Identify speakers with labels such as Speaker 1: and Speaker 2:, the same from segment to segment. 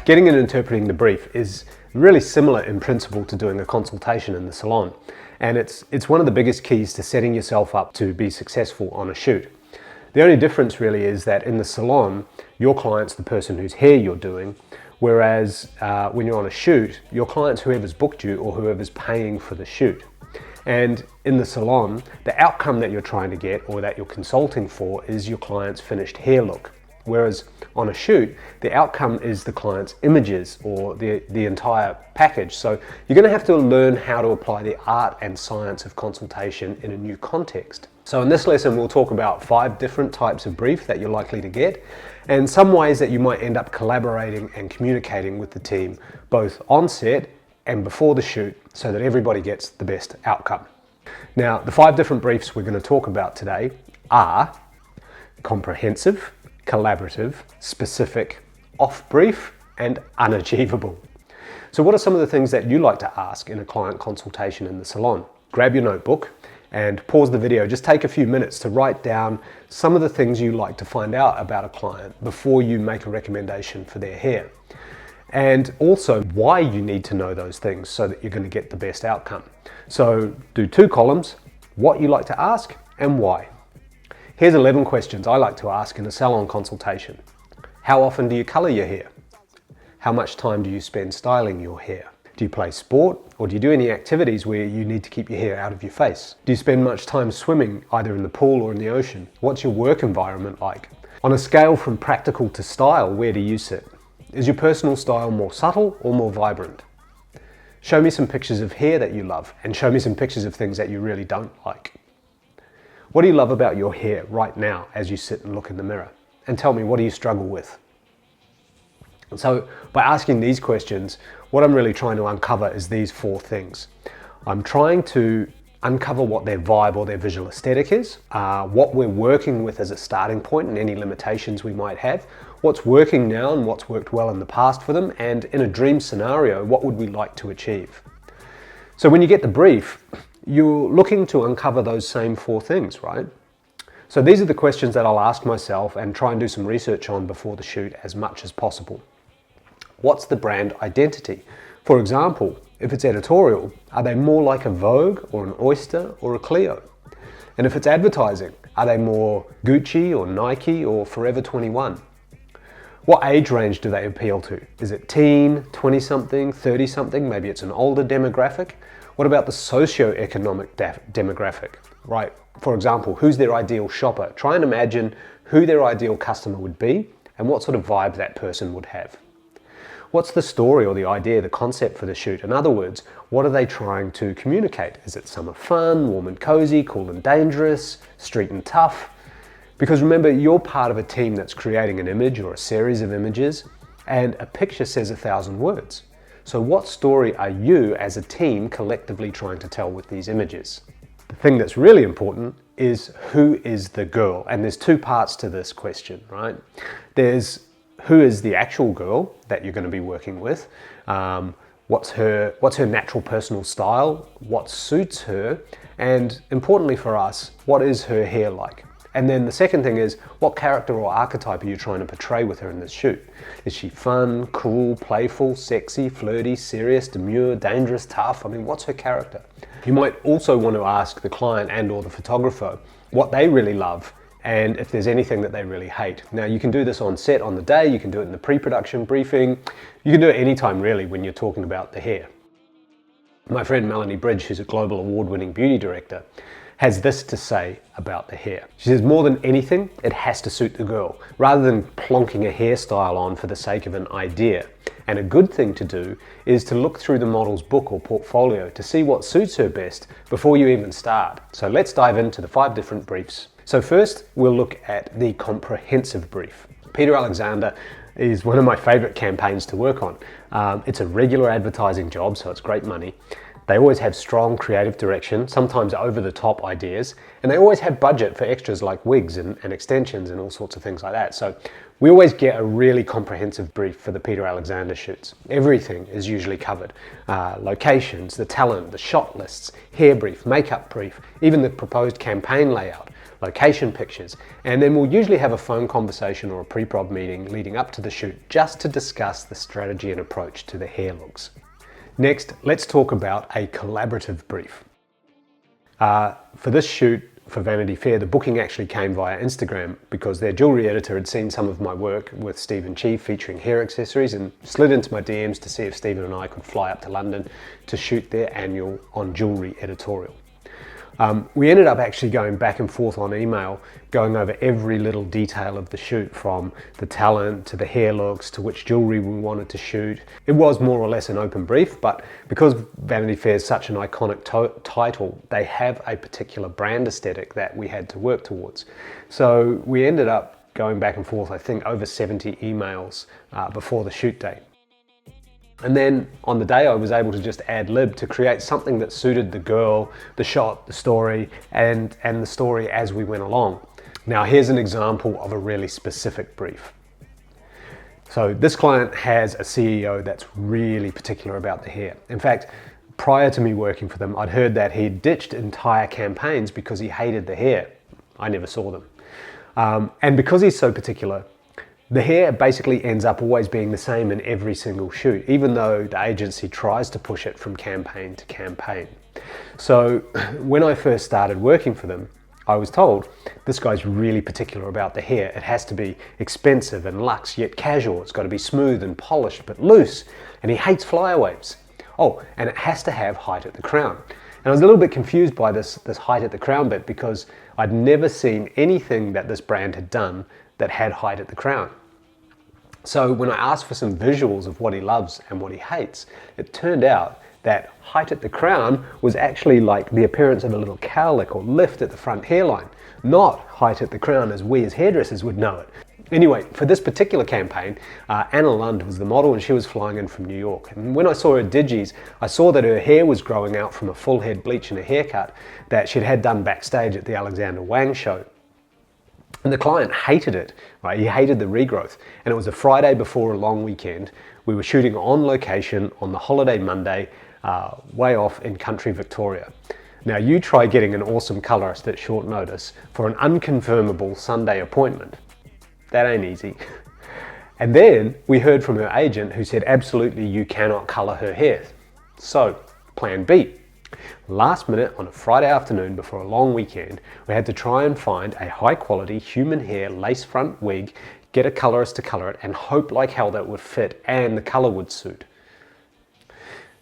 Speaker 1: Getting and interpreting the brief is really similar in principle to doing a consultation in the salon. And it's one of the biggest keys to setting yourself up to be successful on a shoot. The only difference really is that in the salon, your client's the person whose hair you're doing, whereas when you're on a shoot, your client's whoever's booked you or whoever's paying for the shoot. And in the salon, the outcome that you're trying to get or that you're consulting for is your client's finished hair look. Whereas on a shoot, the outcome is the client's images or the entire package. So you're going to have to learn how to apply the art and science of consultation in a new context. So in this lesson, we'll talk about 5 different types of brief that you're likely to get and some ways that you might end up collaborating and communicating with the team, both on set and before the shoot, so that everybody gets the best outcome. Now, the 5 different briefs we're going to talk about today are comprehensive, collaborative, specific, off-brief, and unachievable. So what are some of the things that you like to ask in a client consultation in the salon? Grab your notebook and pause the video. Just take a few minutes to write down some of the things you like to find out about a client before you make a recommendation for their hair. And also why you need to know those things so that you're going to get the best outcome. So do 2 columns, what you like to ask and why. Here's 11 questions I like to ask in a salon consultation. How often do you color your hair? How much time do you spend styling your hair? Do you play sport or do you do any activities where you need to keep your hair out of your face? Do you spend much time swimming either in the pool or in the ocean? What's your work environment like? On a scale from practical to style, where do you sit? Is your personal style more subtle or more vibrant? Show me some pictures of hair that you love and show me some pictures of things that you really don't like. What do you love about your hair right now as you sit and look in the mirror? And tell me, what do you struggle with? So by asking these questions, what I'm really trying to uncover is these 4 things. I'm trying to uncover what their vibe or their visual aesthetic is, what we're working with as a starting point and any limitations we might have, what's working now and what's worked well in the past for them, and in a dream scenario, what would we like to achieve? So when you get the brief, you're looking to uncover those same 4 things, right? So these are the questions that I'll ask myself and try and do some research on before the shoot as much as possible. What's the brand identity? For example, if it's editorial, are they more like a Vogue or an Oyster or a Clio? And if it's advertising, are they more Gucci or Nike or Forever 21? What age range do they appeal to? Is it teen, 20-something, 30-something? Maybe it's an older demographic. What about the socio-economic demographic, right? For example, who's their ideal shopper? Try and imagine who their ideal customer would be and what sort of vibe that person would have. What's the story or the idea, the concept for the shoot? In other words, what are they trying to communicate? Is it summer fun, warm and cozy, cool and dangerous, street and tough? Because remember, you're part of a team that's creating an image or a series of images, and a picture says 1,000 words. So what story are you as a team collectively trying to tell with these images? The thing that's really important is who is the girl? And there's 2 parts to this question, right? There's who is the actual girl that you're going to be working with? What's her natural personal style? What suits her? And importantly for us, what is her hair like? And then the second thing is, what character or archetype are you trying to portray with her in this shoot? Is she fun, cool, playful, sexy, flirty, serious, demure, dangerous, tough? I mean, what's her character? You might also want to ask the client and or the photographer what they really love and if there's anything that they really hate. Now, you can do this on set on the day, you can do it in the pre-production briefing, you can do it anytime really when you're talking about the hair. My friend Melanie Bridge, who's a global award-winning beauty director, has this to say about the hair. She says, more than anything, it has to suit the girl, rather than plonking a hairstyle on for the sake of an idea. And a good thing to do is to look through the model's book or portfolio to see what suits her best before you even start. So let's dive into the 5 different briefs. So first, we'll look at the comprehensive brief. Peter Alexander is one of my favorite campaigns to work on. It's a regular advertising job, so it's great money. They always have strong creative direction, sometimes over-the-top ideas, and they always have budget for extras like wigs and extensions and all sorts of things like that. So we always get a really comprehensive brief for the Peter Alexander shoots. Everything is usually covered. Locations, the talent, the shot lists, hair brief, makeup brief, even the proposed campaign layout, location pictures, and then we'll usually have a phone conversation or a pre-prod meeting leading up to the shoot just to discuss the strategy and approach to the hair looks. Next, let's talk about a collaborative brief. For this shoot for Vanity Fair, the booking actually came via Instagram because their jewelry editor had seen some of my work with Stephen Chi featuring hair accessories and slid into my DMs to see if Stephen and I could fly up to London to shoot their annual On Jewelry editorial. We ended up actually going back and forth on email, going over every little detail of the shoot, from the talent to the hair looks to which jewelry we wanted to shoot. It was more or less an open brief, but because Vanity Fair is such an iconic title, they have a particular brand aesthetic that we had to work towards. So we ended up going back and forth, I think over 70 emails before the shoot day. And then on the day I was able to just ad lib to create something that suited the girl, the shot, the story, and the story as we went along. Now here's an example of a really specific brief. So this client has a CEO that's really particular about the hair. In fact, prior to me working for them, I'd heard that he'd ditched entire campaigns because he hated the hair. I never saw them. And because he's so particular, the hair basically ends up always being the same in every single shoot, even though the agency tries to push it from campaign to campaign. So when I first started working for them, I was told, this guy's really particular about the hair. It has to be expensive and luxe, yet casual. It's got to be smooth and polished, but loose. And he hates flyaways. Oh, and it has to have height at the crown. And I was a little bit confused by this height at the crown bit because I'd never seen anything that this brand had done that had height at the crown. So when I asked for some visuals of what he loves and what he hates, it turned out that height at the crown was actually like the appearance of a little cowlick or lift at the front hairline, not height at the crown as we as hairdressers would know it. Anyway, for this particular campaign, Anna Lund was the model and she was flying in from New York. And when I saw her digis, I saw that her hair was growing out from a full head bleach and a haircut that she'd had done backstage at the Alexander Wang show. And the client hated it, right? He hated the regrowth. And it was a Friday before a long weekend. We were shooting on location on the holiday Monday, way off in country Victoria. Now you try getting an awesome colorist at short notice for an unconfirmable Sunday appointment. That ain't easy. And then we heard from her agent who said absolutely you cannot color her hair. So, plan B. Last minute on a Friday afternoon before a long weekend, we had to try and find a high quality human hair lace front wig, get a colorist to color it, and hope like hell that would fit and the color would suit.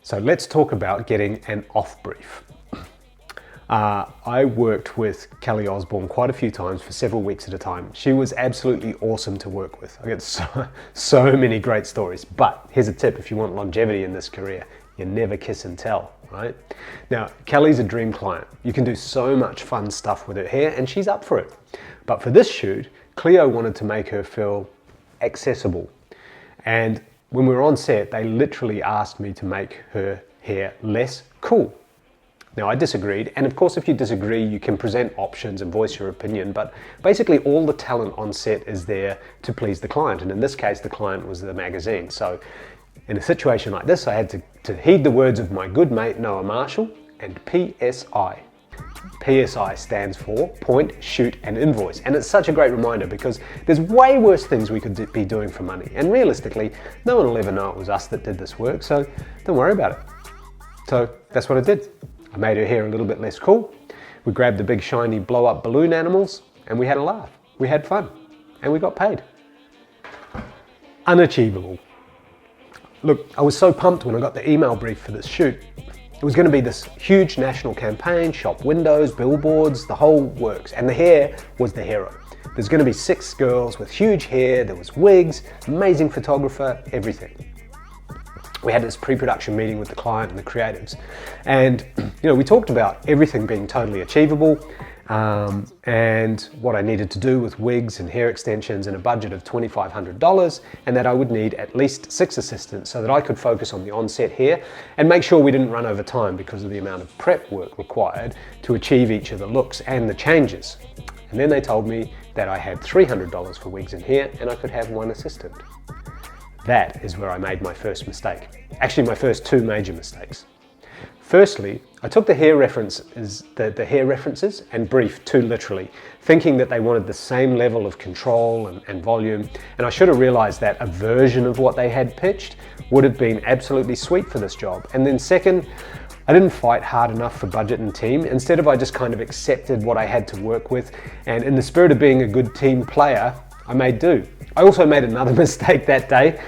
Speaker 1: So let's talk about getting an off brief. I worked with Kelly Osborne quite a few times for several weeks at a time. She was absolutely awesome to work with. I get so many great stories, but here's a tip if you want longevity in this career. You never kiss and tell, right? Now, Kelly's a dream client. You can do so much fun stuff with her hair and she's up for it. But for this shoot, Cleo wanted to make her feel accessible. And when we were on set, they literally asked me to make her hair less cool. Now, I disagreed. And of course, if you disagree, you can present options and voice your opinion. But basically, all the talent on set is there to please the client. And in this case, the client was the magazine. So in a situation like this, I had to heed the words of my good mate, Noah Marshall, and PSI. PSI stands for Point, Shoot and Invoice. And it's such a great reminder because there's way worse things we could be doing for money. And realistically, no one will ever know it was us that did this work, so don't worry about it. So that's what I did. I made her hair a little bit less cool. We grabbed the big shiny blow up balloon animals and we had a laugh. We had fun and we got paid. Unachievable. Look, I was so pumped when I got the email brief for this shoot. It was going to be this huge national campaign, shop windows, billboards, the whole works. And the hair was the hero. There's going to be 6 girls with huge hair, there was wigs, amazing photographer, everything. We had this pre-production meeting with the client and the creatives. And we talked about everything being totally achievable and what I needed to do with wigs and hair extensions and a budget of $2,500, and that I would need at least 6 assistants so that I could focus on the on-set hair and make sure we didn't run over time because of the amount of prep work required to achieve each of the looks and the changes. And then they told me that I had $300 for wigs and hair and I could have 1 assistant. That is where I made my first mistake. Actually, my first 2 major mistakes. Firstly, I took the hair references and brief too literally, thinking that they wanted the same level of control and volume, and I should have realized that a version of what they had pitched would have been absolutely sweet for this job. And then second, I didn't fight hard enough for budget and team. Instead of I just kind of accepted what I had to work with, and in the spirit of being a good team player, I made do. I also made another mistake that day.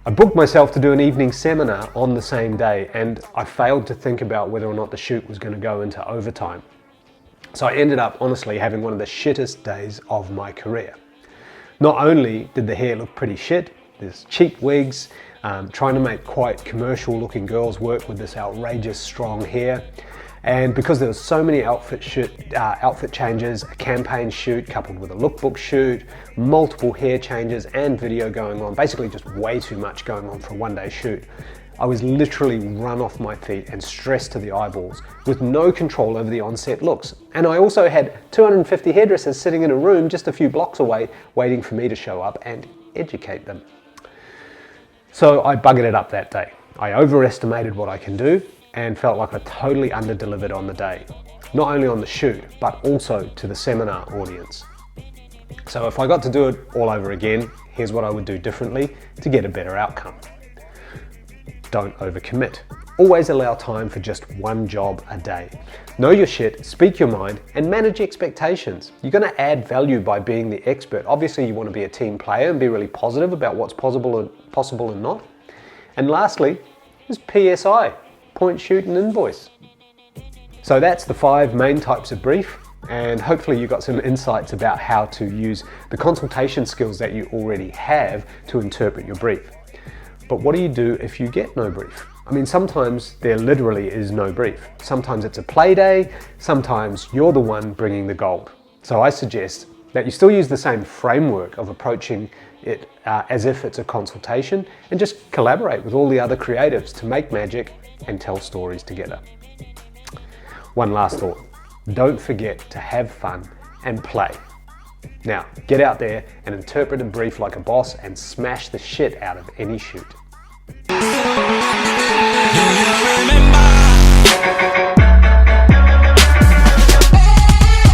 Speaker 1: I booked myself to do an evening seminar on the same day, and I failed to think about whether or not the shoot was going to go into overtime. So I ended up honestly having one of the shittest days of my career. Not only did the hair look pretty shit, there's cheap wigs, trying to make quite commercial looking girls work with this outrageous strong hair. And because there was so many outfit changes, a campaign shoot coupled with a lookbook shoot, multiple hair changes and video going on, basically just way too much going on for a one-day shoot, I was literally run off my feet and stressed to the eyeballs with no control over the on-set looks. And I also had 250 hairdressers sitting in a room just a few blocks away waiting for me to show up and educate them. So I buggered it up that day. I overestimated what I can do and felt like I totally under-delivered on the day. Not only on the shoot, but also to the seminar audience. So if I got to do it all over again, here's what I would do differently to get a better outcome. Don't overcommit. Always allow time for just one job a day. Know your shit, speak your mind, and manage expectations. You're gonna add value by being the expert. Obviously, you wanna be a team player and be really positive about what's possible and not. And lastly, is PSI, point, shoot, and invoice. So that's the 5 main types of brief, and hopefully you got some insights about how to use the consultation skills that you already have to interpret your brief. But what do you do if you get no brief? I mean, sometimes there literally is no brief. Sometimes it's a play day, sometimes you're the one bringing the gold. So I suggest that you still use the same framework of approaching it as if it's a consultation, and just collaborate with all the other creatives to make magic and tell stories together. One last thought, don't forget to have fun and play. Now, get out there and interpret a brief like a boss and smash the shit out of any shoot.